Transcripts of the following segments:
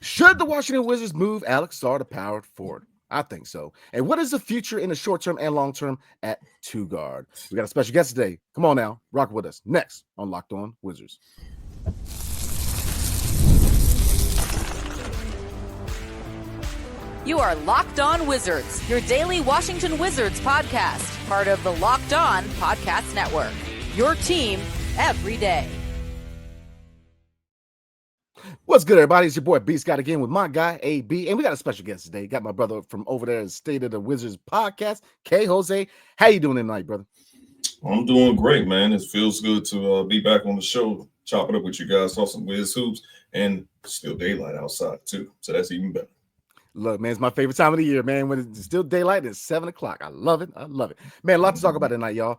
Should the Washington Wizards move Alex Sarr to power forward? I think so. And what is the future in the short term and long term at two guard? We got a special guest today. Come on now, rock with us. Next on Locked On Wizards. You are Locked On Wizards, your daily Washington Wizards podcast, part of the Locked On Podcast Network. Your team every day. What's good, everybody? It's your boy BScott again with my guy AB, and we got a special guest today. Got my brother from over there, State of the Wizards podcast, K. Jose. How you doing tonight, brother? I'm doing great, man. It feels good to be back on the show, chopping up with you guys, saw some Wiz hoops, and still daylight outside too, so that's even better. Look, man, it's my favorite time of the year, man. When it's still daylight, it's 7 o'clock. I love it. I love it. Man, a lot to talk about tonight, y'all.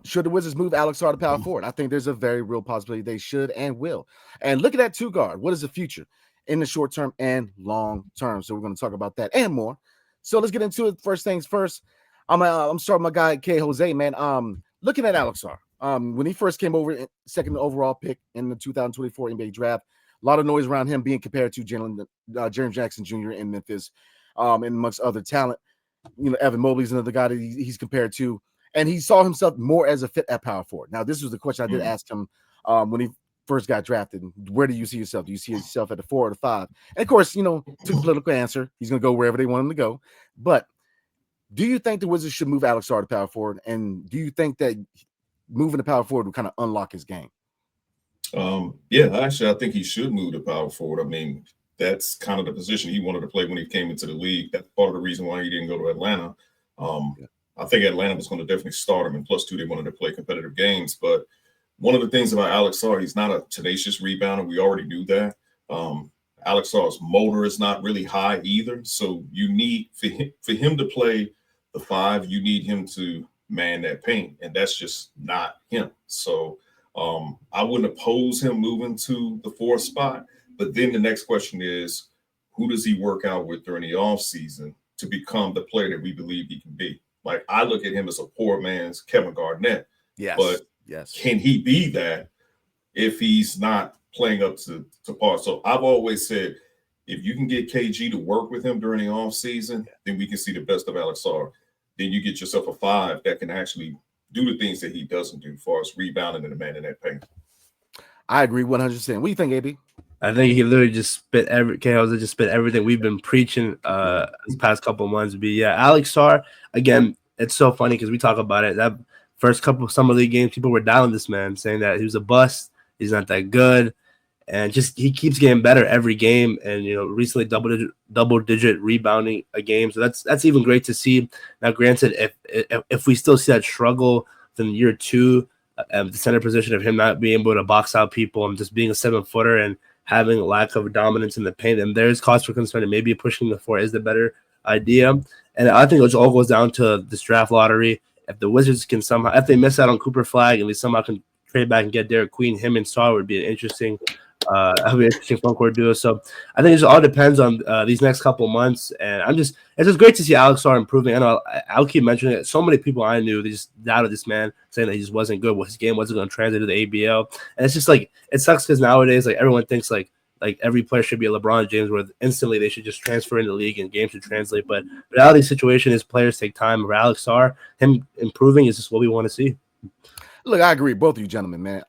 Should the Wizards move Alex Sarr to power forward? I think there's a very real possibility they should and will. And look at that two guard. What is the future in the short term and long term? So we're going to talk about that and more. So let's get into it. First things first. I'm starting my guy, K. Jose, man. Looking at Alex Sarr. When he first came over, second overall pick in the 2024 NBA draft, a lot of noise around him being compared to Jaren Jackson Jr. in Memphis, and amongst other talent. You know, Evan Mobley's another guy that he's compared to, and he saw himself more as a fit at power forward. Now, this was the question I did ask him when he first got drafted. Where do you see yourself? Do you see yourself at the 4 or the 5? And of course, you know, to the political answer, he's going to go wherever they want him to go. But do you think the Wizards should move Alex Sarr to power forward? And do you think that moving to power forward would kind of unlock his game? Yeah, actually, I think he should move to power forward. I mean, that's kind of the position he wanted to play when he came into the league. That's part of the reason why he didn't go to Atlanta. I think Atlanta was going to definitely start him, and plus two, they wanted to play competitive games. But one of the things about Alex Sarr, he's not a tenacious rebounder. We already knew that. Alex Sarr's motor is not really high either. So you need for him to play the 5, you need him to man that paint, and that's just not him. So I wouldn't oppose him moving to the 4th spot, but then the next question is, who does he work out with during the offseason to become the player that we believe he can be? Like, I look at him as a poor man's Kevin Garnett. Yes. But yes, can he be that if he's not playing up to par? So I've always said, if you can get KG to work with him during the offseason, then we can see the best of Alex Sarr. Then you get yourself a 5 that can actually do the things that he doesn't do as far as rebounding and the man in that paint. I agree 100%. What do you think, AB? I think he literally just spit everything we've been preaching these past couple months. But yeah, Alex Sarr, again, it's so funny because we talk about it. That first couple summer league games, people were down on this man, saying that he was a bust, he's not that good, and just he keeps getting better every game. And you know, recently double digit rebounding a game, so that's even great to see. Now, granted, if we still see that struggle in year 2, the center position of him not being able to box out people and just being a 7-footer and having lack of dominance in the paint, and there's cause for concern, and maybe pushing the 4 is the better idea. And I think it all goes down to this draft lottery. If the Wizards can somehow, if they miss out on Cooper Flag and they somehow can trade back and get Derek Queen, him and Sarr would be an interesting front court duo. So I think it just all depends on these next couple months. And it's just great to see Alex Sarr improving. I know I'll keep mentioning it. So many people I knew, they just doubted this man, saying that he just wasn't good. Well, his game wasn't going to translate to the ABL. And it's just like, it sucks because nowadays, like, everyone thinks like every player should be a LeBron James, where instantly they should just transfer in the league and games should translate. But reality situation is players take time. For Alex Sarr, him improving is just what we want to see. Look, I agree with both of you gentlemen, man.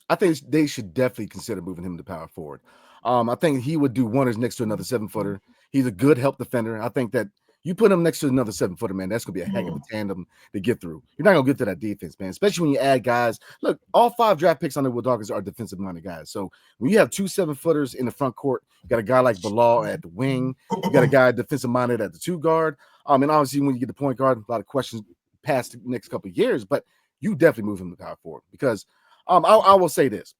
I think they should definitely consider moving him to power forward. I think he would do wonders next to another 7-footer. He's a good help defender. I think that you put him next to another 7-footer, man, that's going to be a heck of a tandem to get through. You're not going to get to that defense, man, especially when you add guys. Look, all 5 draft picks on the Dodgers are defensive-minded guys. So when you have 2 7-footers in the front court, you got a guy like Bilal at the wing. You got a guy defensive-minded at the 2 guard. And obviously when you get the point guard, a lot of questions past the next couple of years, but you definitely move him to power forward because I will say this.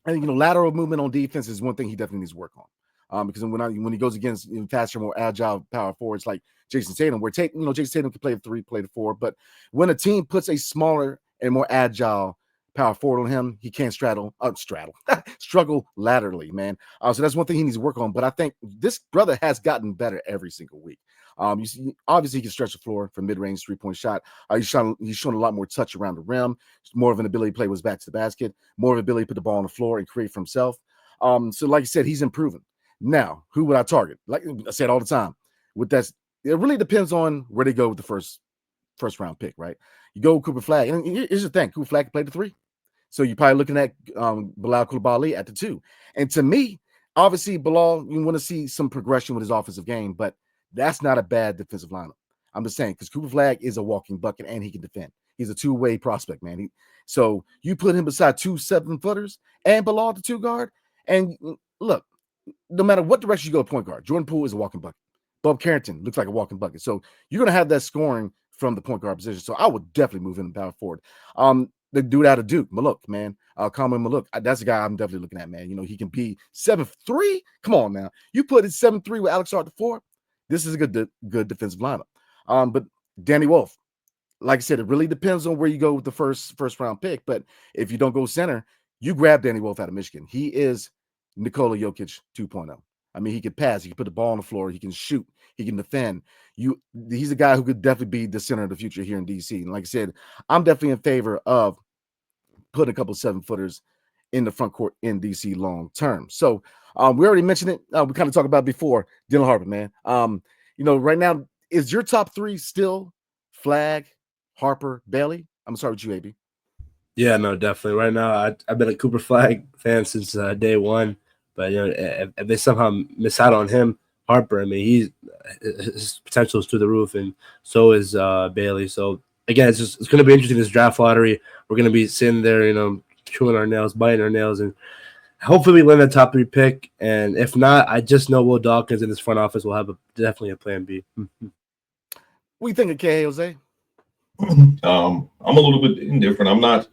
I think, lateral movement on defense is one thing he definitely needs to work on. Because when he goes against faster, more agile power forwards like Jason Tatum, where Jason Tatum can play the 3, play the 4, but when a team puts a smaller and more agile power forward on him, he can't struggle laterally, man. So that's one thing he needs to work on. But I think this brother has gotten better every single week. You see, obviously he can stretch the floor from mid-range 3-point shot. He's shown a lot more touch around the rim, more of an ability to play with his back to the basket, more of an ability to put the ball on the floor and create for himself. So like I said, he's improving. Now, who would I target? Like I said all the time, with that, it really depends on where they go with the first round pick, right? You go Cooper Flag, and here's the thing: Cooper Flag played the 3, so you're probably looking at Bilal Coulibaly at the 2. And to me, obviously, Bilal, you want to see some progression with his offensive game, but that's not a bad defensive lineup. I'm just saying, because Cooper Flag is a walking bucket and he can defend. He's a two-way prospect, man. So you put him beside 2 7-footers and Bilal the 2 guard, and look, no matter what direction you go, point guard, Jordan Poole is a walking bucket. Bob Carrington looks like a walking bucket. So you're going to have that scoring from the point guard position. So I would definitely move him to power forward. The dude out of Duke, Maluk, man. Coleman Maluk. That's the guy I'm definitely looking at, man. You know, he can be 7'3". Come on now. You put it 7'3" with Alex Sarr at the 4. This is a good defensive lineup. But Danny Wolf, like I said, it really depends on where you go with the first round pick. But if you don't go center, you grab Danny Wolf out of Michigan. He is Nikola Jokic 2.0. I mean, he can pass, he can put the ball on the floor, he can shoot, he can defend. He's a guy who could definitely be the center of the future here in DC. And like I said, I'm definitely in favor of putting a couple 7-footers in the front court in DC long term. So we already mentioned it. We kind of talked about it before. Dylan Harper, man. Right now, is your top 3 still Flag, Harper, Bailey? I'm sorry with you, AB. Yeah, no, definitely. Right now, I've been a Cooper Flag fan since day one. But if they somehow miss out on him, Harper, I mean, his potential is through the roof, and so is Bailey. So again, it's going to be interesting, this draft lottery. We're going to be sitting there, chewing our nails, biting our nails, and hopefully we land the top 3 pick. And if not, I just know Will Dawkins in this front office will have definitely a plan B. What do you think of K, Jose? I'm a little bit indifferent. I'm not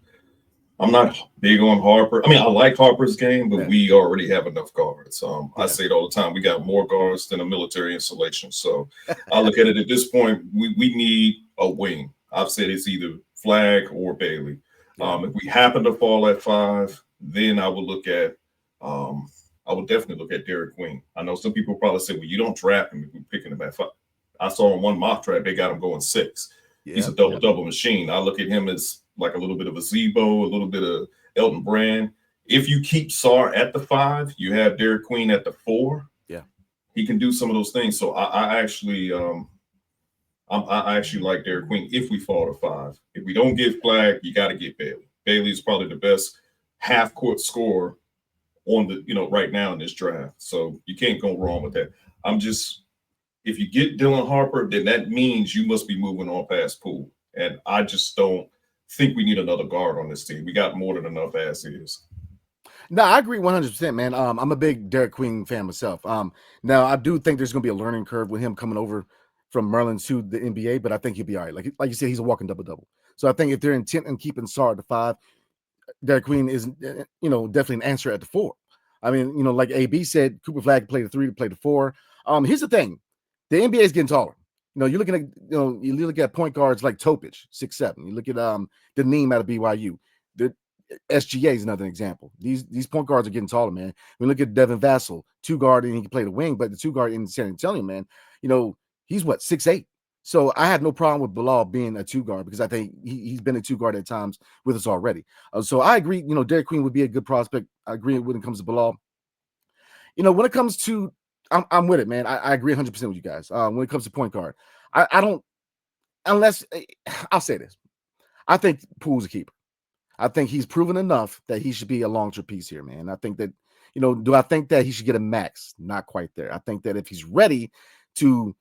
big on Harper. I mean, I like Harper's game, but we already have enough guards. I say it all the time. We got more guards than a military installation. So I look at it at this point, we need a wing. I've said it's either Flag or Bailey. If we happen to fall at 5, then I would definitely look at Derek Queen. I know some people probably say, well, you don't draft him if we're picking him at 5. I saw in one mock draft, they got him going 6. He's a double machine. I look at him as like a little bit of a Zebo, a little bit of Elton Brand. If you keep Sarr at the 5, you have Derek Queen at the 4. Yeah, he can do some of those things. So I actually like Derek Queen if we fall to 5. If we don't get Flag, you got to get Bailey. Bailey is probably the best half-court scorer on the right now in this draft. So you can't go wrong with that. If you get Dylan Harper, then that means you must be moving on past Poole. And I just don't think we need another guard on this team. We got more than enough as is. No, I agree 100%, man. I'm a big Derek Queen fan myself. Now I do think there's going to be a learning curve with him coming over from Maryland to the NBA, but I think he'll be all right. Like you said, he's a walking double-double. So I think if they're intent on keeping Sarr at the 5, Derek Queen is, definitely an answer at the 4. I mean, like AB said, Cooper Flag played the 3 to play the 4. Here's the thing. The NBA is getting taller. You're looking at, you look at point guards like Topich, 6'7". You look at the Neem out of BYU. The SGA is another example. These point guards are getting taller, man. We look at Devin Vassell, 2 guard, and he can play the wing, but the 2 guard in San Antonio, man, he's 6'8". So I have no problem with Bilal being a 2 guard because I think he's been a 2 guard at times with us already. So I agree, Derek Queen would be a good prospect. I agree when it comes to Bilal. When it comes to, I'm with it, man. I agree 100% with you guys. When it comes to point guard, I don't, unless I'll say this. I think Poole's a keeper. I think he's proven enough that he should be a long-term piece here, man. I think that, do I think that he should get a max? Not quite there. I think that if he's ready to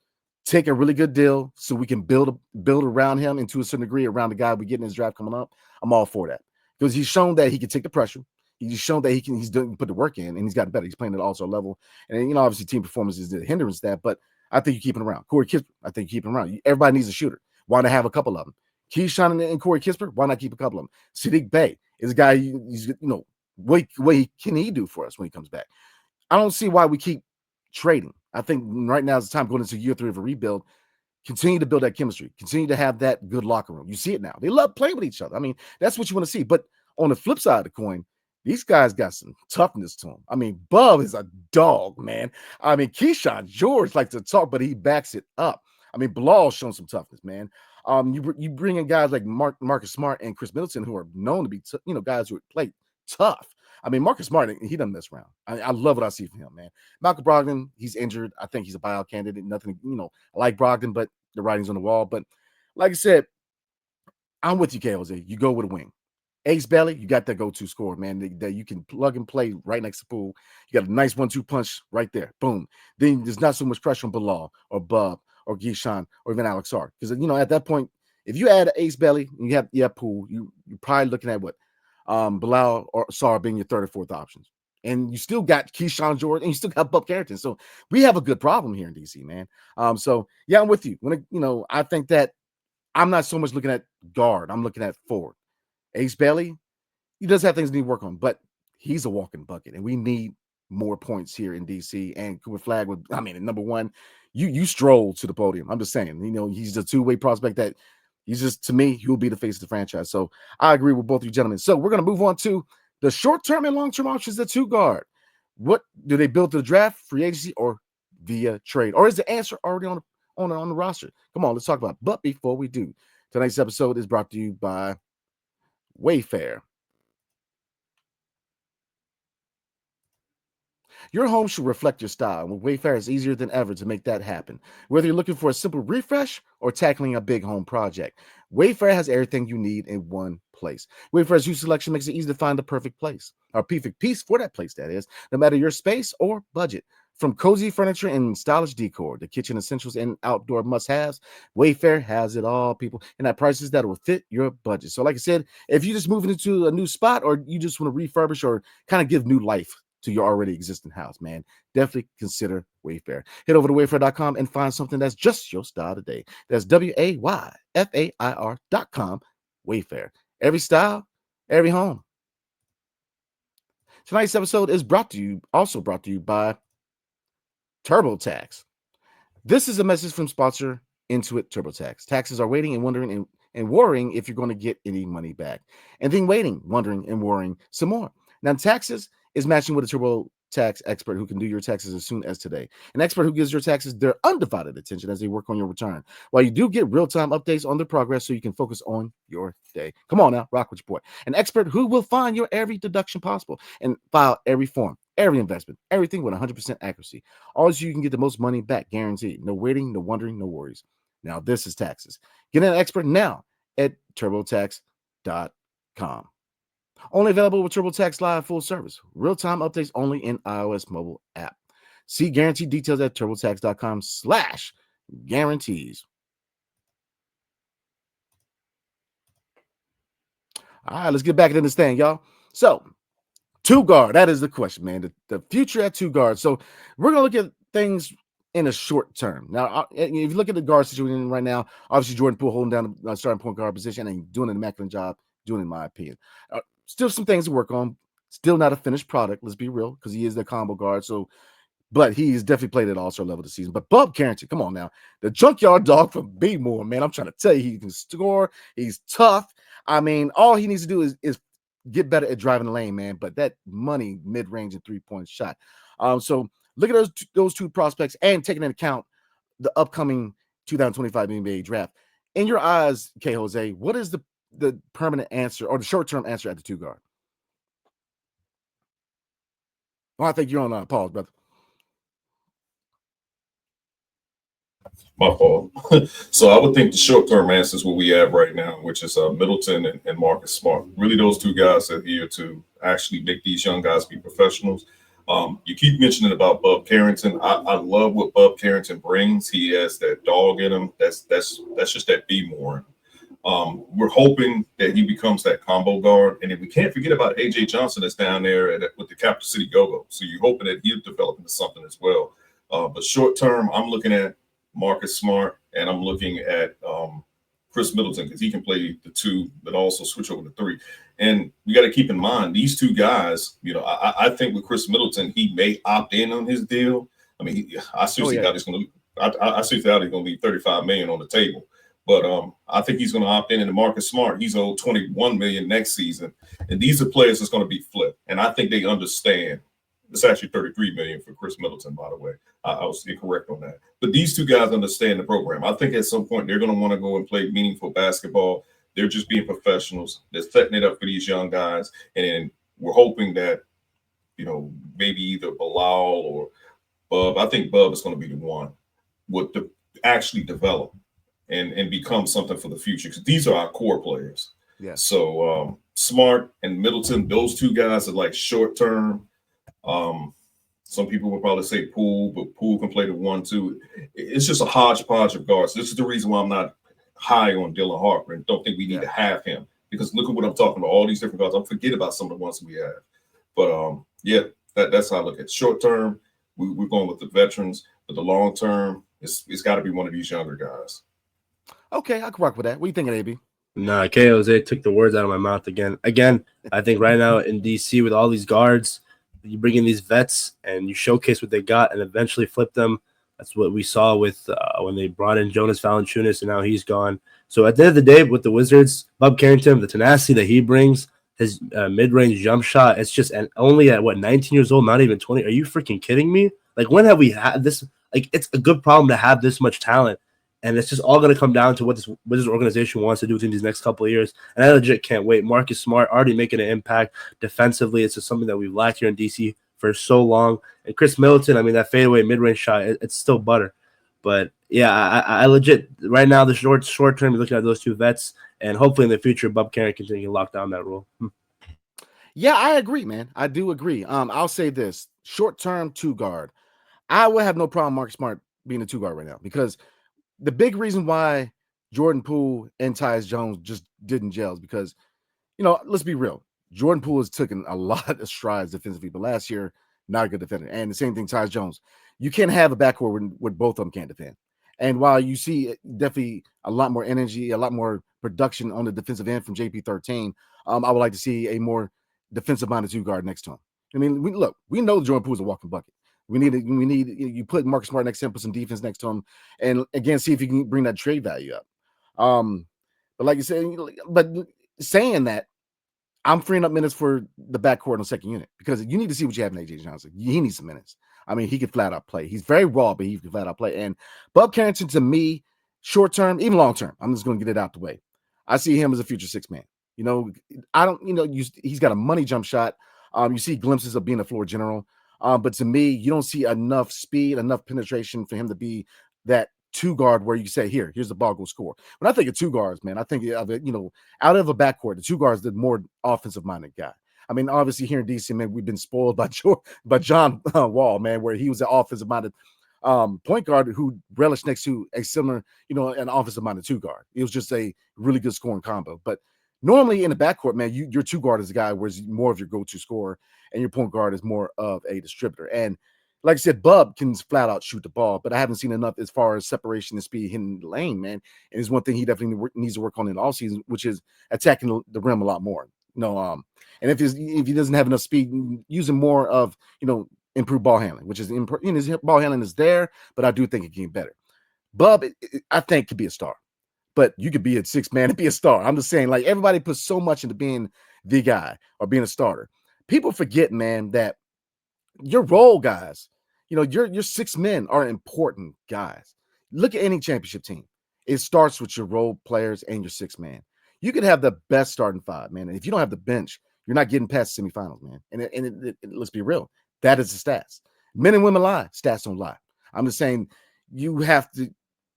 take a really good deal so we can build around him and to a certain degree around the guy we get in his draft coming up, I'm all for that. Because he's shown that he can take the pressure. He's shown that he's put the work in and he's gotten better. He's playing at all-star level. And, obviously team performance is the hindrance to that, but I think you keep him around. Corey Kispert, I think you keep him around. Everybody needs a shooter. Why not have a couple of them? Keyshawn and Corey Kispert, why not keep a couple of them? Sadiq Bey is a guy, what can he do for us when he comes back? I don't see why we keep trading. I think right now is the time going into year 3 of a rebuild. Continue to build that chemistry. Continue to have that good locker room. You see it now. They love playing with each other. I mean, that's what you want to see. But on the flip side of the coin, these guys got some toughness to them. I mean, Bub is a dog, man. I mean, Keyshawn George likes to talk, but he backs it up. I mean, Bilal's shown some toughness, man. You bring in guys like Marcus Smart and Chris Middleton, who are known to be, guys who play tough. I mean, Marcus Smart, he doesn't mess around. I love what I see from him, man. Malcolm Brogdon, he's injured. I think he's a buyout candidate. Nothing, I like Brogdon, but the writing's on the wall. But like I said, I'm with you, Jose. You go with a wing. Ace Bailey, you got that go-to score, man, that you can plug and play right next to Poole. You got a nice 1-2 punch right there. Boom. Then there's not so much pressure on Bilal or Bub or Gishan or even Alex Sarr. Because, at that point, if you add Ace Bailey and you have Poole, you're probably looking at what? Bilal or Sarr being your third or fourth options. And you still got Keyshawn George and you still got Bub Carrington. So we have a good problem here in DC, man. So, yeah, I'm with you. I think that I'm not so much looking at guard. I'm looking at forward. Ace Bailey, he does have things to need to work on, but he's a walking bucket, and we need more points here in DC. And Cooper Flag at number one, you stroll to the podium. I'm just saying, he's a two-way prospect that he's just, to me, he'll be the face of the franchise. So I agree with both of you gentlemen. So we're going to move on to the short-term and long-term options at two guard. What do they build to the draft, free agency, or via trade? Or is the answer already on the roster? Come on, let's talk about it. But before we do, tonight's episode is brought to you by WayFair. Your home should reflect your style. With WayFair, it's easier than ever to make that happen. Whether you're looking for a simple refresh or tackling a big home project, WayFair has everything you need in one place. WayFair's huge selection makes it easy to find the perfect place, or perfect piece for that place, that is, no matter your space or budget. From cozy furniture and stylish decor to kitchen essentials and outdoor must-haves, Wayfair has it all, people, and at prices that will fit your budget. So like I said, if you're just moving into a new spot or you just want to refurbish or kind of give new life to your already existing house, man, definitely consider Wayfair. Head over to wayfair.com and find something that's just your style today. That's WAYFAIR.com. Wayfair. Every style, every home. Tonight's episode is brought to you by TurboTax. This is a message from sponsor Intuit TurboTax. Taxes are waiting and wondering and worrying if you're going to get any money back. And then waiting, wondering, and worrying some more. Now, taxes is matching with a TurboTax expert who can do your taxes as soon as today. An expert who gives your taxes their undivided attention as they work on your return. While you do get real-time updates on their progress so you can focus on your day. Come on now, rock with your boy. An expert who will find your every deduction possible and file every form, every investment, everything with 100% accuracy. All so you can get the most money back, guaranteed. No waiting, no wondering, no worries. Now, this is taxes. Get an expert now at TurboTax.com. Only available with TurboTax Live Full Service. Real-time updates only in iOS mobile app. See guaranteed details at TurboTax.com/guarantees. All right, let's get back into this thing, y'all. So, two guard, that is the question, man. The future at two guard. So, we're going to look at things in a short term. Now, if you look at the guard situation right now, obviously Jordan Poole holding down the starting point guard position and doing an immaculate job, in my opinion. Still some things to work on. Still not a finished product. Let's be real, because he is the combo guard. So, but he's definitely played at all-star level this season. But Bub Carrington, come on now, the junkyard dog from B-Moore, man. I'm trying to tell you, he can score. He's tough. I mean, all he needs to do is get better at driving the lane, man. But that money, mid-range and three-point shot. So look at those two prospects and taking into account the upcoming 2025 NBA draft. In your eyes, K. Jose, what is the permanent answer or the short-term answer at the two guard? Well, I think you're on pause, brother. My fault. So I would think the short-term answer is what we have right now, which is Middleton and Marcus Smart. Really, those two guys are here to actually make these young guys be professionals. You keep mentioning about Bub Carrington. I love what Bub Carrington brings. He has that dog in him. That's just that B-Moore. We're hoping that he becomes that combo guard. And if we can't forget about A.J. Johnson that's down there with the Capital City Go-Go. So you're hoping that he'll develop into something as well. But short term, I'm looking at Marcus Smart and I'm looking at Chris Middleton because he can play the two, but also switch over to three. And we got to keep in mind these two guys, I think with Chris Middleton, he may opt in on his deal. I mean, I seriously doubt he's going to I seriously doubt he's going to leave $35 million on the table. But I think he's going to opt in. And Marcus Smart, he's owed $21 million next season. And these are players that's going to be flipped. And I think they understand. It's actually $33 million for Chris Middleton, by the way. I was incorrect on that. But these two guys understand the program. I think at some point they're going to want to go and play meaningful basketball. They're just being professionals. They're setting it up for these young guys. And we're hoping that maybe either Bilal or Bub. I think Bub is going to be the one to actually develop and become something for the future, because these are our core players. Yeah. So Smart and Middleton, those two guys are like short term. Some people will probably say Poole, but Poole can play the 1-2. It's just a hodgepodge of guards. This is the reason why I'm not high on Dylan Harper and don't think we need to have him, because look at what I'm talking about, all these different guys. I'm forget about some of the ones we have. But that's how I look at it. Short term, we're going with the veterans, but the long term, it's got to be one of these younger guys. Okay, I can rock with that. What do you think, AB? Nah, KOZ took the words out of my mouth again. I think right now in DC with all these guards, you bring in these vets and you showcase what they got and eventually flip them. That's what we saw with when they brought in Jonas Valanciunas, and now he's gone. So at the end of the day, with the Wizards, Bob Carrington, the tenacity that he brings, his mid-range jump shot, it's just only at 19 years old, not even 20. Are you freaking kidding me? Like, when have we had this? Like, it's a good problem to have this much talent, and it's just all going to come down to what this Wizards organization wants to do in these next couple of years. And I legit can't wait. Marcus Smart already making an impact defensively. It's just something that we've lacked here in DC for so long. And Chris Middleton, I mean, that fadeaway mid-range shot, it's still butter. But yeah, I legit right now the short term, you're looking at those two vets, and hopefully in the future, Bob Carrington can lock down that role. Yeah, I agree, man. I do agree. I'll say this: short term 2-guard. I would have no problem Marcus Smart being a 2-guard right now, because the big reason why Jordan Poole and Tyus Jones just didn't gel is because, let's be real. Jordan Poole has taken a lot of strides defensively, but last year, not a good defender. And the same thing, Tyus Jones. You can't have a backcourt where both of them can't defend. And while you see definitely a lot more energy, a lot more production on the defensive end from JP13, I would like to see a more defensive-minded 2-guard next to him. I mean, we know Jordan Poole's a walking bucket. We need you put Marcus Smart next to him, put some defense next to him, and again, see if you can bring that trade value up. But like you said, but saying that, I'm freeing up minutes for the backcourt on the second unit, because you need to see what you have in AJ Johnson. He needs some minutes. I mean, he can flat out play. He's very raw, but he can flat out play. And Bob Carrington, to me, short term, even long term, I'm just going to get it out the way. I see him as a future 6-man. He's got a money jump shot. You see glimpses of being a floor general. But to me, you don't see enough speed, enough penetration for him to be that 2-guard where you say, here's the ball, go score. When I think of 2 guards, man, I think of it, out of a backcourt, the 2 guards, the more offensive-minded guy. I mean, obviously here in DC, man, we've been spoiled by John Wall, man, where he was an offensive-minded point guard who relished next to a similar, an offensive-minded 2-guard. It was just a really good scoring combo. But normally in the backcourt, man, your 2-guard is a guy where he's more of your go-to scorer, and your point guard is more of a distributor. And like I said, Bub can flat out shoot the ball, but I haven't seen enough as far as separation and speed hitting the lane, man. And it's one thing he definitely needs to work on in the offseason, which is attacking the rim a lot more. And if he doesn't have enough speed, using more of, improved ball handling, which is his ball handling is there, but I do think it can get better. Bub, I think, could be a star, but you could be a 6-man and be a star. I'm just saying, like, everybody puts so much into being the guy or being a starter. People forget, man, that your role guys, your 6 men are important guys. Look at any championship team. It starts with your role players and your 6-man. You could have the best starting 5, man. And if you don't have the bench, you're not getting past the semifinals, man. And let's be real. That is the stats. Men and women lie. Stats don't lie. I'm just saying you have to,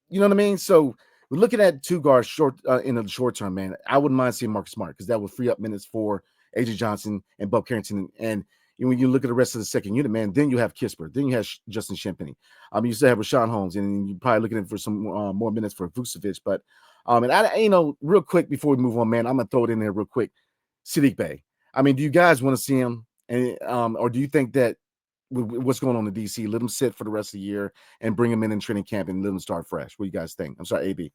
you know what I mean? So we're looking at 2 guards in the short term, man. I wouldn't mind seeing Marcus Smart, because that would free up minutes for AJ Johnson and Bob Carrington. And when you look at the rest of the second unit, man, then you have Kisper, then you have Justin Champagny. You still have Rashawn Holmes, and you're probably looking for some more minutes for Vucevic. But and I, real quick before we move on, man, I'm gonna throw it in there real quick. Saddiq Bey. I mean, do you guys want to see him, and or do you think that what's going on in DC, let him sit for the rest of the year and bring him in training camp and let him start fresh? What do you guys think? I'm sorry, AB.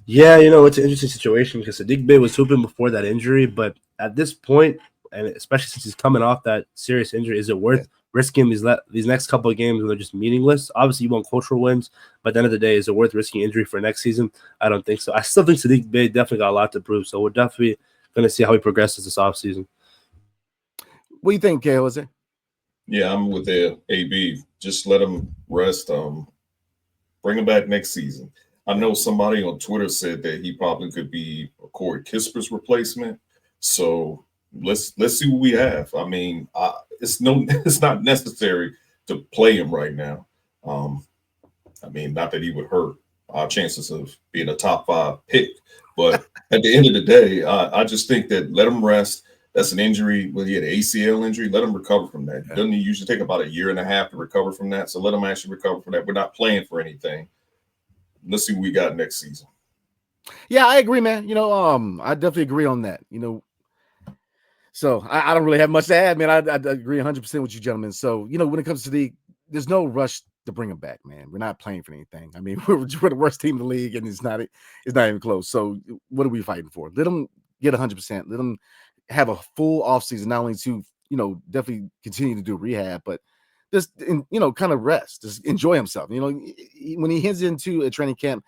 Yeah, it's an interesting situation, because Saddiq Bey was hooping before that injury, but at this point, and especially since he's coming off that serious injury, is it worth risking these next couple of games when they're just meaningless? Obviously, you want cultural wins, but at the end of the day, is it worth risking injury for next season? I don't think so. I still think Saddiq Bey definitely got a lot to prove, so we're definitely going to see how he progresses this offseason. What do you think, Kale? Is it? Yeah, I'm with the AB. Just let him rest. Bring him back next season. I know somebody on Twitter said that he probably could be Corey Kisper's replacement. So let's see what we have. I mean, it's not necessary to play him right now. I mean, not that he would hurt our chances of being a top 5 pick, but at the end of the day, I just think that let him rest. That's an injury. Well, he had an ACL injury. Let him recover from that. Yeah. Doesn't he usually take about 1.5 years to recover from that? So let him actually recover from that. We're not playing for anything. Let's see what we got next season. Yeah, I agree, man. I definitely agree on that. So I don't really have much to add, man. I agree 100% with you, gentlemen. So, when it comes to there's no rush to bring him back, man. We're not playing for anything. I mean, we're the worst team in the league, and it's not even close. So what are we fighting for? Let them get 100%. Let them have a full offseason, not only to, definitely continue to do rehab, but just, kind of rest, just enjoy himself. When he heads into a training camp,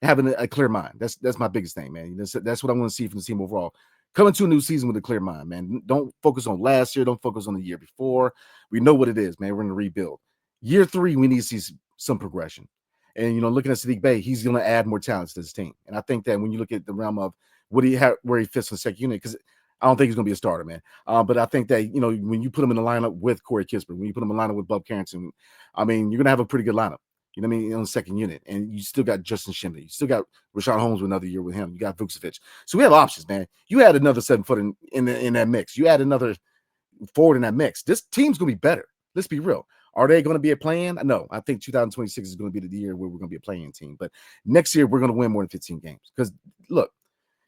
having a clear mind. That's my biggest thing, man. That's what I want to see from the team overall. Coming to a new season with a clear mind, man. Don't focus on last year. Don't focus on the year before. We know what it is, man. We're going to rebuild. Year 3, we need to see some progression. And, looking at Sadiq Bey, he's going to add more talents to this team. And I think that when you look at the realm of where he fits in the second unit, because I don't think he's going to be a starter, man. But I think that, when you put him in the lineup with Corey Kispert, when you put him in the lineup with Bub Carrington, I mean, you're going to have a pretty good lineup. You know what I mean? On the second unit. And you still got Justin Shimley. You still got Rashawn Holmes with another year with him. You got Vucevic. So we have options, man. You add another 7-foot in that mix. You add another forward in that mix. This team's going to be better. Let's be real. Are they going to be a play-in? No. I think 2026 is going to be the year where we're going to be a play-in team. But next year, we're going to win more than 15 games. Because, look,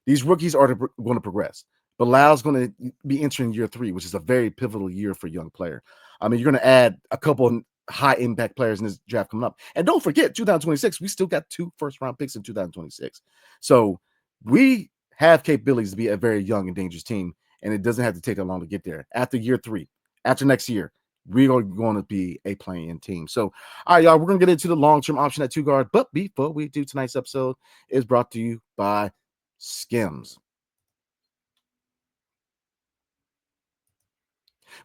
these rookies are going to progress. Bilal's going to be entering year 3, which is a very pivotal year for a young player. I mean, you're going to add a couple high impact players in this draft coming up. And don't forget, 2026, we still got 2 first-round picks in 2026. So we have capabilities to be a very young and dangerous team, and it doesn't have to take that long to get there. After year 3, after next year, we are going to be a playing team. So, all right, y'all, we're going to get into the long-term option at 2 guard. But before we do, tonight's episode is brought to you by SKIMS.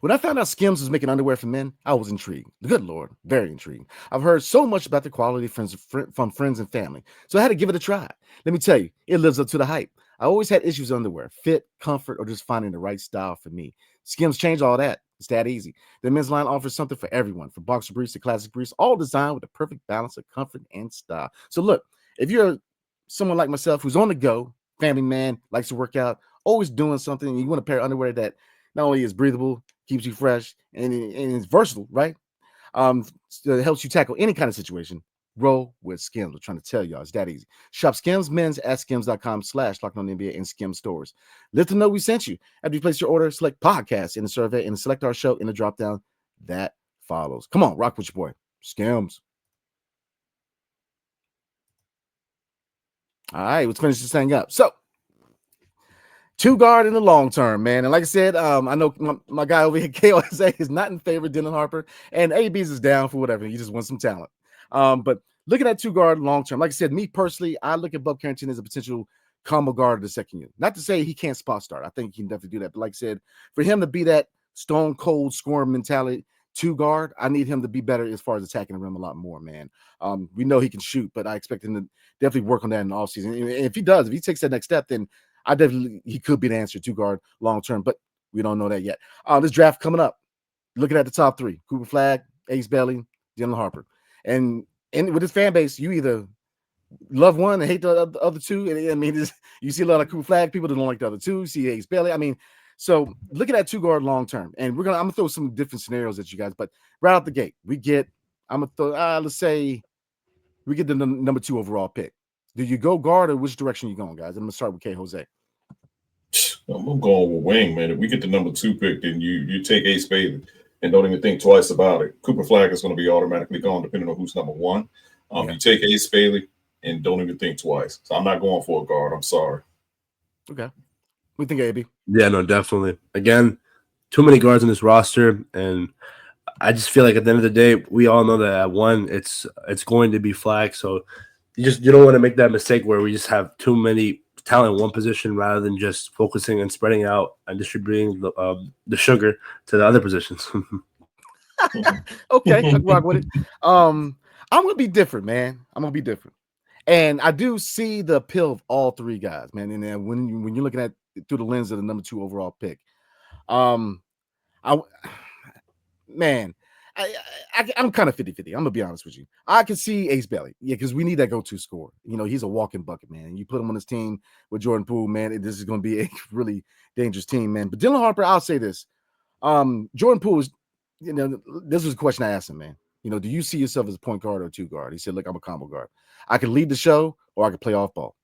When I found out SKIMS was making underwear for men, I was intrigued. Good Lord, very intrigued. I've heard so much about the quality from friends and family, so I had to give it a try. Let me tell you, it lives up to the hype. I always had issues with underwear, fit, comfort, or just finding the right style for me. SKIMS changed all that. It's that easy. The men's line offers something for everyone, from boxer briefs to classic briefs, all designed with the perfect balance of comfort and style. So look, if you're someone like myself who's on the go, family man, likes to work out, always doing something, and you want a pair of underwear that not only is breathable, keeps you fresh, and it's versatile, right? So it helps you tackle any kind of situation. Roll with SKIMS. We're trying to tell y'all it's that easy. Shop SKIMS Mens at skims.com/LockedOnNBA in SKIMS stores. Let them know we sent you. After you place your order, select podcast in the survey and select our show in the drop down that follows. Come on, rock with your boy. SKIMS. All right, let's finish this thing up. So, 2 guard in the long term, man. And like I said, I know my guy over here, KOSA, is not in favor of Dylan Harper, and AB's is down for whatever. He just wants some talent. But looking at 2 guard long term, like I said, me personally, I look at Bub Carrington as a potential combo guard of the second unit. Not to say he can't spot start. I think he can definitely do that. But like I said, for him to be that stone cold scoring mentality 2 guard, I need him to be better as far as attacking the rim a lot more, man. We know he can shoot, but I expect him to definitely work on that in the offseason. And if he does, if he takes that next step, then he could be the answer 2 guard long term, but we don't know that yet. This draft coming up, looking at the top 3: Cooper Flagg, Ace Bailey, Dylan Harper. And with his fan base, you either love one and hate the other 2. And I mean, you see a lot of Cooper Flagg people that don't like the other 2. You see Ace Bailey. I mean, so looking at 2 guard long term, and I'm gonna throw some different scenarios at you guys, but right out the gate, let's say we get the number 2 overall pick. Do you go guard, or which direction you going, guys? I'm gonna start with K. Jose. I'm going with wing, man. If we get the number 2 pick, then you take Ace Bailey and don't even think twice about it. Cooper Flagg is going to be automatically gone, depending on who's number 1. You take Ace Bailey and don't even think twice. So I'm not going for a guard. I'm sorry. Okay. What do you think, AB? Yeah, no, definitely. Again, too many guards in this roster, and I just feel like at the end of the day, we all know that at 1, it's going to be Flagg. So you don't want to make that mistake where we just have too many talent in one position rather than just focusing and spreading out and distributing the sugar to the other positions. Okay, I can rock with it. I'm gonna be different, man. I'm gonna be different, and I do see the appeal of all 3 guys, man. And then when you're looking at through the lens of the number 2 overall pick, I man, I'm kind of 50-50. I'm gonna be honest with you. I can see Ace Bailey, yeah, because we need that go-to scorer. You know, he's a walking bucket, man. You put him on this team with Jordan Poole, man. This is gonna be a really dangerous team, man. But Dylan Harper, I'll say this: Jordan Poole is, you know, this was a question I asked him, man. You know, do you see yourself as a point guard or a two guard? He said, look, I'm a combo guard. I can lead the show or I can play off ball.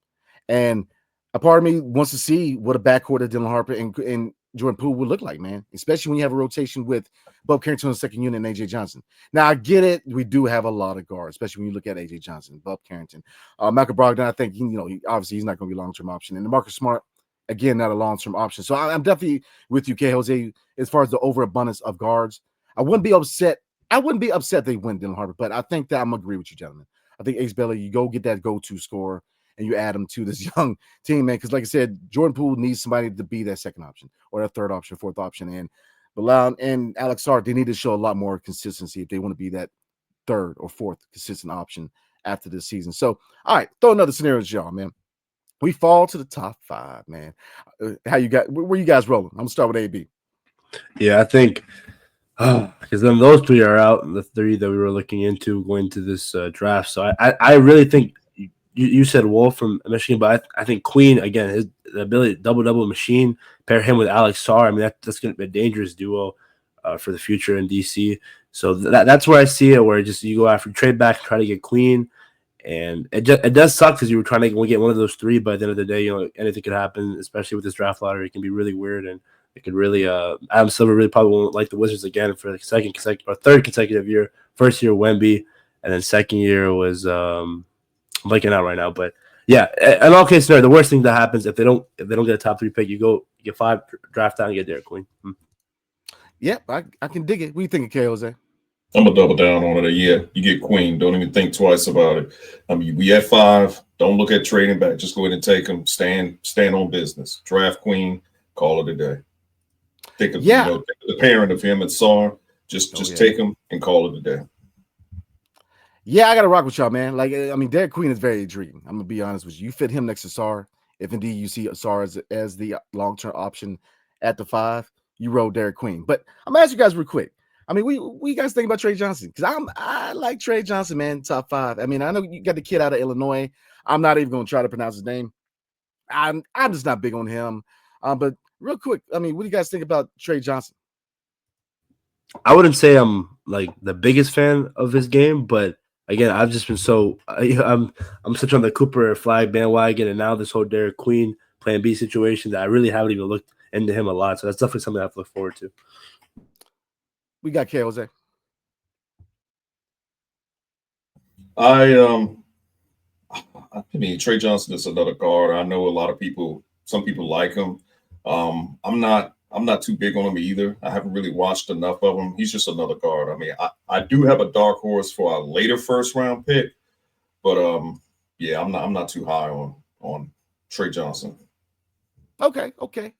And a part of me wants to see what a backcourt of Dylan Harper and Jordan Poole would look like, man, especially when you have a rotation with Bob Carrington on the second unit and AJ Johnson. Now, I get it. We do have a lot of guards, especially when you look at AJ Johnson, Bob Carrington. Michael Brogdon, I think, you know, obviously he's not going to be a long-term option. And Marcus Smart, again, not a long-term option. So I'm definitely with you, K. Jose, as far as the overabundance of guards. I wouldn't be upset they win Dylan Harper, but I think that I'm going to agree with you, gentlemen. I think Ace Bailey, you go get that go-to scorer and you add him to this young team, man. Because like I said, Jordan Poole needs somebody to be that second option or that third option, fourth option. And Bilal and Alex Sarr, they need to show a lot more consistency if they want to be that third or fourth consistent option after this season. So, all right, throw another scenario at y'all, man. We fall to the top 5, man. Where you guys rolling? I'm gonna start with AB. Yeah, I think because then those 3 are out, the 3 that we were looking into going into this draft. So I really think you said Wolf from Michigan, but I think Queen, again, his ability double machine, pair him with Alex Sarr. I mean, that's going to be a dangerous duo for the future in DC. So that's where I see it, where just you go after trade back, try to get Queen. And it does suck because you were trying to get one of those 3, but at the end of the day, you know, anything could happen, especially with this draft lottery. It can be really weird, and it could really Adam Silver really probably won't like the Wizards again for the third consecutive year. First year Wemby, and then second year was I'm blanking out right now. But yeah, in all cases, the worst thing that happens if they don't get a top 3 pick, you get 5 draft down and get Derek Queen. Yep, I can dig it. What do you think, K. Jose? I'm gonna double down on it. Yeah, you get Queen. Don't even think twice about it. I mean, we at 5. Don't look at trading back. Just go ahead and take them. Stand on business. Draft Queen. Call it a day. Think of the parent of him and Sarr. Just take him and call it a day. Yeah, I gotta rock with y'all, man. Like, I mean, Derek Queen is very intriguing. I'm gonna be honest with you. You fit him next to Sarr. If indeed you see Sarr as the long-term option at the 5, you roll Derek Queen. But I'm gonna ask you guys real quick. I mean, we guys think about Trey Johnson? Because I like Trey Johnson, man, top 5. I mean, I know you got the kid out of Illinois. I'm not even gonna try to pronounce his name. I'm just not big on him. But real quick, I mean, what do you guys think about Trey Johnson? I wouldn't say I'm like the biggest fan of his game, but again, I've just been I'm such on the Cooper flag bandwagon, and now this whole Derek Queen Plan B situation that I really haven't even looked into him a lot. So that's definitely something I have to look forward to. We got K. Jose. I mean, Trey Johnson is another guard. I know a lot of people. Some people like him. I'm not too big on him either. I haven't really watched enough of him. He's just another guard. I mean, I do have a dark horse for a later first round pick, but yeah, I'm not too high on Trey Johnson. Okay,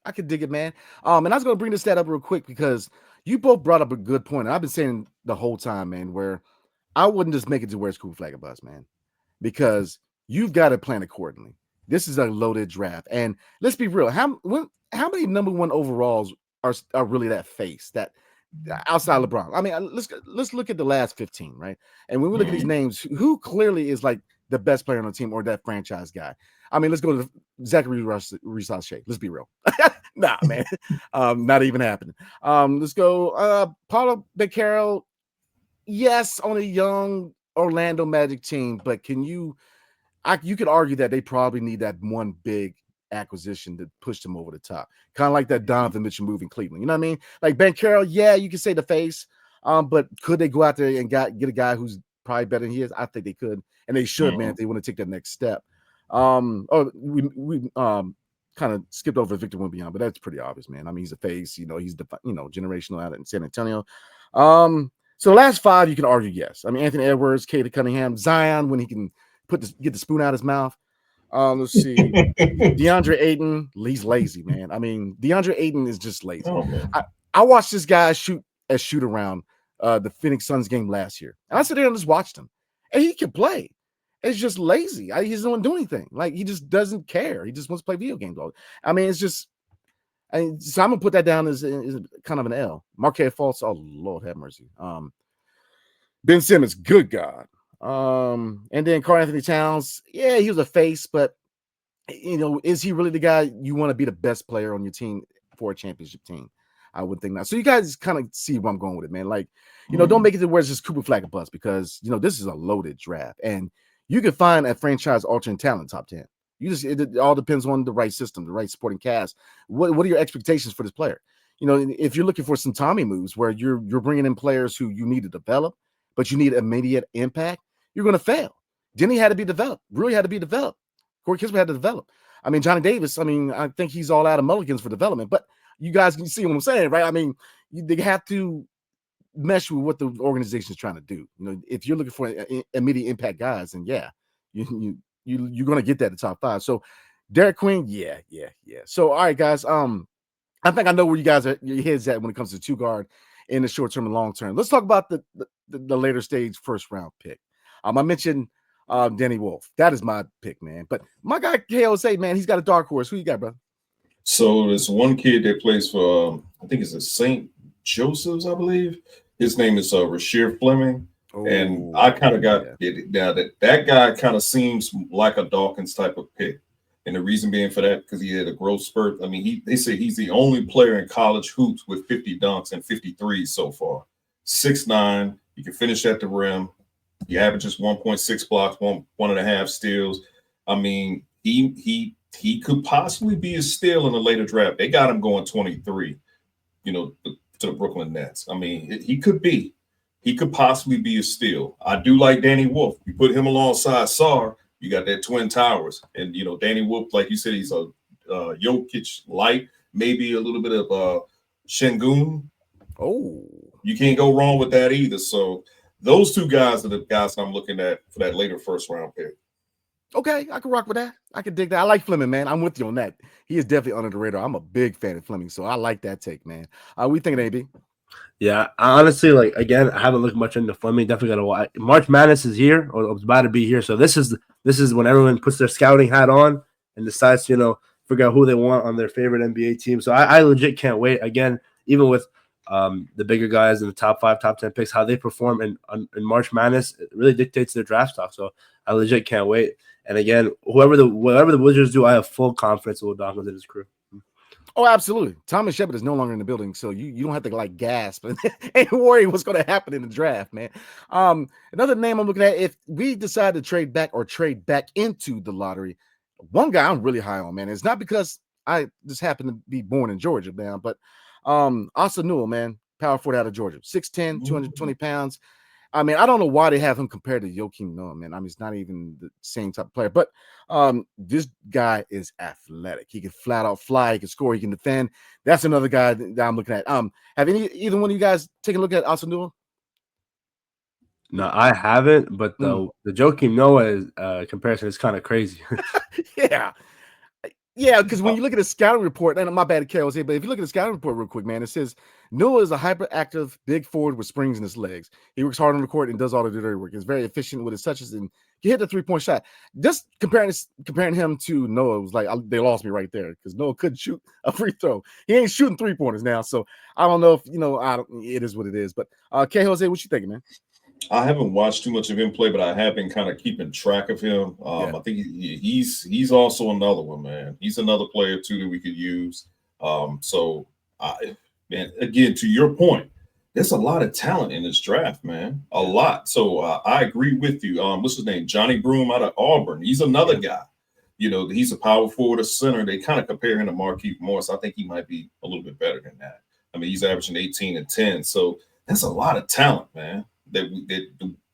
I can dig it, man. And I was gonna bring this stat up real quick because you both brought up a good point. And I've been saying the whole time, man, where I wouldn't just make it to where it's cool flag a bus, man, because you've got to plan accordingly. This is a loaded draft, and let's be real. How many number 1 overalls are really that face that outside LeBron? I mean, let's look at the last 15, right? And when we look at these names, who clearly is like the best player on the team or that franchise guy? I mean, let's go to Zachary Reese-Shea. Let's be real. Nah, man. Not even happening. Let's go Paulo Beccaro. Yes, on a young Orlando Magic team, but you could argue that they probably need that one big acquisition to push them over the top. Kind of like that Donovan Mitchell move in Cleveland. You know what I mean? Like Beccaro, yeah, you can say the face. But could they go out there and get a guy who's probably better than he is? I think they could, and they should, man, if they want to take that next step. We kind of skipped over Victor Wembanyama, but that's pretty obvious, man. I mean, he's a face, you know, he's the generational out in San Antonio. So the last 5, you can argue yes. I mean, Anthony Edwards, Cade Cunningham, Zion when he can get the spoon out of his mouth. Let's see, DeAndre Ayton, he's lazy, man. I mean, DeAndre Ayton is just lazy. Oh, I watched this guy shoot around the Phoenix Suns game last year, and I sat there and just watched him, and he can play. It's just lazy. He doesn't want to do anything. Like, he just doesn't care. He just wants to play video games all. I mean, it's just And so I'm gonna put that down as kind of an L. Marquette Fultz, oh Lord have mercy. Ben Simmons, good God. And then Karl Anthony Towns, yeah, he was a face, but is he really the guy you want to be the best player on your team for a championship team? I would think not. So you guys kind of see where I'm going with it, man. Like, don't make it to where it's just Cooper Flag a bust, because this is a loaded draft, and you can find a franchise altering talent top 10. It all depends on the right system, the right supporting cast. What are your expectations for this player? If you're looking for some Tommy moves where you're bringing in players who you need to develop, but you need immediate impact, you're going to fail. Denny had to be developed. Really had to be developed. Corey Kispert had to develop. I mean, Johnny Davis, I think he's all out of mulligans for development, but you guys can see what I'm saying, right? I mean, they have to mesh with what the organization is trying to do. If you're looking for immediate impact guys, then yeah, you're going to get that in the top 5. So Derek Queen, yeah. So, all right, guys, I think I know where your head's at when it comes to 2-guard in the short term and long term. Let's talk about the later stage first round pick. I mentioned Danny Wolf. That is my pick, man. But my guy KOSA, man, he's got a dark horse. Who you got, bro? So there's one kid that plays for I think it's a St. Joseph's, I believe. His name is Rasheer Fleming. And I kind of got it now that guy kind of seems like a Dawkins type of pick. And the reason being for that, because he had a growth spurt. I mean, they say he's the only player in college hoops with 50 dunks and 53 so far. 6'9", he can finish at the rim. He averages 1.6 blocks, 1.5 steals. I mean, he could possibly be a steal in a later draft. They got him going 23, to the Brooklyn Nets. I mean, he could be. He could possibly be a steal. I do like Danny Wolf. You put him alongside Sarr, you got that Twin Towers. And, Danny Wolf, like you said, he's a Jokic light, maybe a little bit of Şengün. Oh. You can't go wrong with that either. So those two guys are the guys I'm looking at for that later first round pick. Okay, I can rock with that. I can dig that. I like Fleming, man. I'm with you on that. He is definitely under the radar. I'm a big fan of Fleming, so I like that take, man. We think AB? Yeah, honestly, again, I haven't looked much into Fleming. Definitely got to watch. March Madness is here, or it's about to be here. So this is when everyone puts their scouting hat on and decides to, figure out who they want on their favorite NBA team. So I legit can't wait. Again, even with the bigger guys in the top 5, top 10 picks, how they perform in March Madness, it really dictates their draft stock. So I legit can't wait. And again, whatever the Wizards do, I have full confidence in Will Dawkins and his crew. Oh, absolutely. Thomas Shepard is no longer in the building, so you don't have to gasp and worry what's going to happen in the draft, man. Another name I'm looking at, if we decide to trade back into the lottery, one guy I'm really high on, man. It's not because I just happen to be born in Georgia, man, but Asa Newell, man, power forward out of Georgia, 6'10", 220 pounds. I mean, I don't know why they have him compared to Joakim Noah, man. I mean, he's not even the same type of player, but this guy is athletic. He can flat out fly. He can score. He can defend. That's another guy that I'm looking at. Have either one of you guys taken a look at Asa Newell? No, I haven't, but the Joakim Noah comparison is kind of crazy. Yeah, because when you look at the scouting report, and my bad, Carol, but if you look at the scouting report real quick, man, it says Noah is a hyperactive big forward with springs in his legs. He works hard on the court and does all the dirty work. He's very efficient with his touches and he hit the 3-point shot. Just comparing him to Noah was like they lost me right there because Noah couldn't shoot a free throw. He ain't shooting 3-pointers now, so I don't know if it is what it is. But K. Jose, what you thinking, man? I haven't watched too much of him play, but I have been kind of keeping track of him. I think he's also another one, man. He's another player too that we could use. Man, again, to your point, there's a lot of talent in this draft, man. A lot. So I agree with you. What's his name? Johnny Broom out of Auburn. He's another guy. He's a power forward, a center. They kind of compare him to Markieff Morris. I think he might be a little bit better than that. I mean, he's averaging 18 and 10. So that's a lot of talent, man, that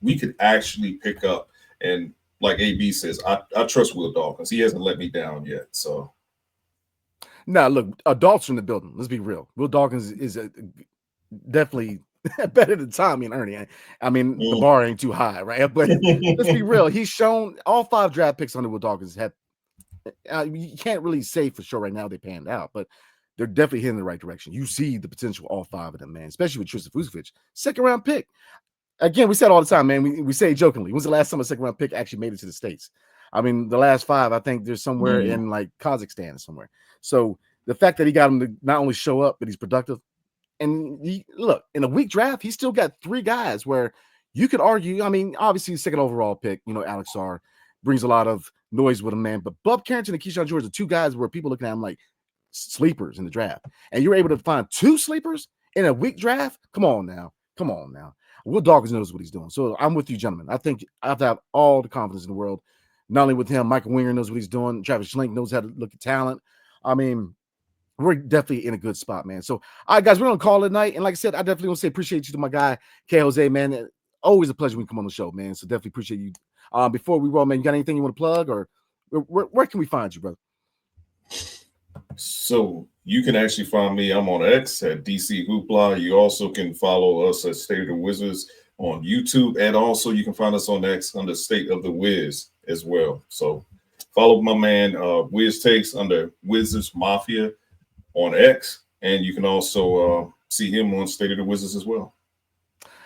we could actually pick up. And like AB says, I trust Will Dawkins. He hasn't let me down yet. So now, look, adults in the building. Let's be real. Will Dawkins is definitely better than Tommy and Ernie. I mean, the bar ain't too high, right? But let's be real. He's shown all 5 draft picks under Will Dawkins have. You can't really say for sure right now they panned out, but they're definitely heading in the right direction. You see the potential all 5 of them, man, especially with Tristan Vucevic, 2nd round pick. Again, we said all the time, man. We say it jokingly. When's the last time a 2nd round pick actually made it to the States? I mean, the last 5, I think there's somewhere in like Kazakhstan or somewhere. So the fact that he got him to not only show up, but he's productive. And look, in a weak draft, he's still got 3 guys where you could argue. I mean, obviously, second overall pick, Alex Sarr brings a lot of noise with him, man. But Bub Carrington and Keyshawn George are 2 guys where people looking at him like sleepers in the draft. And you're able to find 2 sleepers in a weak draft? Come on now. Will Dawkins knows what he's doing. So I'm with you, gentlemen. I think I have to have all the confidence in the world. Not only with him, Michael Winger knows what he's doing. Travis Schlink knows how to look at talent. I mean, we're definitely in a good spot, man. So, all right, guys, we're going to call it night. And like I said, I definitely want to say appreciate you to my guy, K. Jose, man. Always a pleasure when you come on the show, man. So definitely appreciate you. Before we roll, man, you got anything you want to plug, or where can we find you, brother? So you can actually find me. I'm on X at DC Hoopla. You also can follow us at State of the Wizards on YouTube, and also you can find us on X under State of the Wiz as well. So follow my man Wiz Takes under Wizards Mafia on X, and you can also see him on State of the Wizards as well.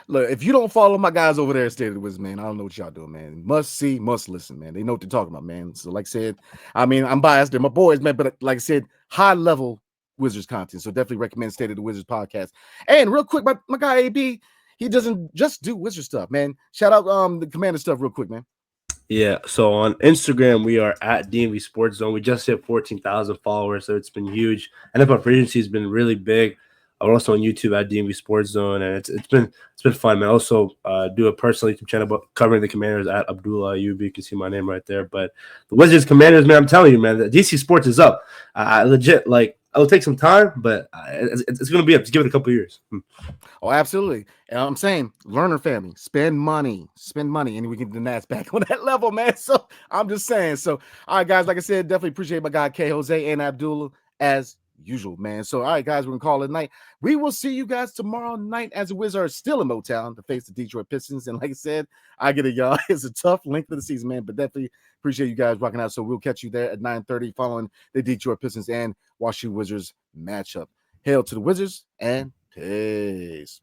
Look, if you don't follow my guys over there at State of the Wizards, man, I don't know what y'all doing, man. Must see, must listen, man. They know what they're talking about, man. So, like I said, I mean, I'm biased. They're my boys, man. But like I said, high level Wizards content. So definitely recommend State of the Wizards podcast. And real quick, my guy AB, he doesn't just do Wizard stuff, man. Shout out the Commander stuff real quick, man. Yeah, so on Instagram, we are at DMV Sports Zone. We just hit 14,000 followers, so it's been huge. NFL free agency has been really big. We're also on YouTube at DMV Sports Zone, and it's been fun, man. I also do a personal YouTube channel covering the Commanders at Abdullah Ayubi. You can see my name right there. But the Wizards, Commanders, man, I'm telling you, man, the DC Sports is up. Legit, like, it'll take some time, but it's going to be up. Just give it a couple of years. Oh, absolutely. And I'm saying, learner family, spend money, and we get the Nats back on that level, man. So I'm just saying. So, all right, guys, like I said, definitely appreciate my guy K. Jose and Abdullah as usual, man. So, all right, guys, we're gonna call it night. We will see you guys tomorrow night as the Wizards are still in Motown to face the Detroit Pistons. And like I said, I get it, y'all. It's a tough length of the season, man, but definitely appreciate you guys rocking out. So we'll catch you there at 9:30 following the Detroit Pistons and Washington Wizards matchup. Hail to the Wizards and peace.